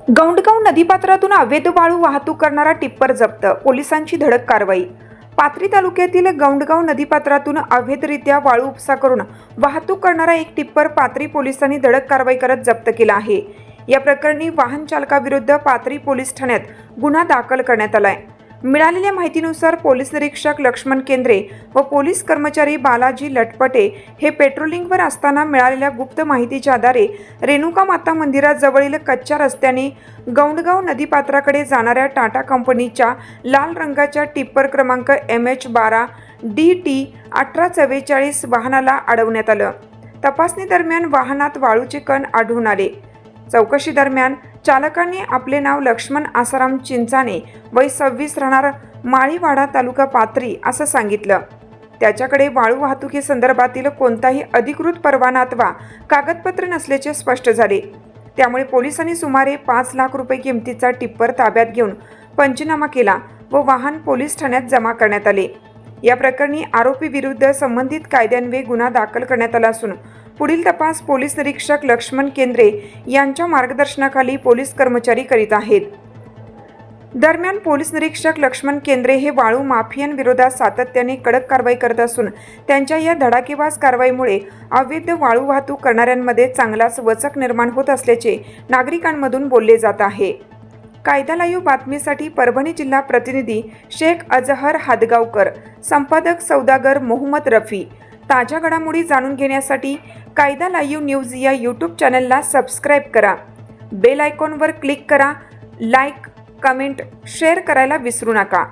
गौंडगाव नदीपात्रातून अवैध वाळू वाहतूक करणारा टिप्पर जप्त, पोलिसांची धडक कारवाई। पाथरी तालुक्यातील गौंडगाव नदीपात्रातून अवैधरित्या वाळू उपसा करून वाहतूक करणारा एक टिप्पर पाथरी पोलिसांनी धडक कारवाई करत जप्त केला आहे। या प्रकरणी वाहन चालकाविरुद्ध पाथरी पोलीस ठाण्यात गुन्हा दाखल करण्यात आलाय। मिळालेल्या माहितीनुसार पोलीस निरीक्षक लक्ष्मण केंद्रे व पोलीस कर्मचारी बालाजी लटपटे हे पेट्रोलिंगवर असताना मिळालेल्या गुप्त माहितीच्या आधारे रेणुका माता मंदिराजवळील कच्च्या रस्त्याने गौंडगाव नदीपात्राकडे जाणाऱ्या टाटा कंपनीच्या लाल रंगाच्या टिप्पर क्रमांक MH12 DT 1844 वाहनाला अडवण्यात आलं। तपासणी दरम्यान वाहनात वाळूचे कण आढळून आले। चौकशी दरम्यान चालकाने आपले नाव लक्ष्मण आसाराम चिंचाणे, वय 26, राहणार माळीवाडा, तालुका पाथरी असं सांगितलं। त्याच्याकडे वाळू वाहतुकी संदर्भातील कोणताही अधिकृत परवाना अथवा कागदपत्र नसल्याचे स्पष्ट झाले। त्यामुळे पोलिसांनी सुमारे 5 लाख रुपये किमतीचा टिप्पर ताब्यात घेऊन पंचनामा केला व वाहन पोलीस ठाण्यात जमा करण्यात आले। या प्रकरणी आरोपी विरुद्ध संबंधित कायद्यान्वये गुन्हा दाखल करण्यात आला असून पुढील तपास पोलीस निरीक्षक लक्ष्मण केंद्रे यांच्या मार्गदर्शनाखाली पोलीस कर्मचारी करीत आहेत। दरम्यान पोलीस निरीक्षक लक्ष्मण केंद्रे हे वाळू माफियांविरोधात सातत्याने कडक कारवाई करत असून त्यांच्या या धडाकेबाज कारवाईमुळे अवैध वाळू वाहतूक करणाऱ्यांमध्ये चांगलाच वचक निर्माण होत असल्याचे नागरिकांमधून बोलले जात आहे। कायदा लाईव्ह बातमीसाठी परभणी जिल्हा प्रतिनिधी शेख अजहर हादगावकर, संपादक सौदागर मोहम्मद रफी। ताज्या घडामोडी जाणून घेण्यासाठी कायदा लाईव्ह न्यूज या यूट्यूब चॅनलला सबस्क्राईब करा। बेल आयकॉनवर क्लिक करा। लाईक, कमेंट, शेअर करायला विसरू नका।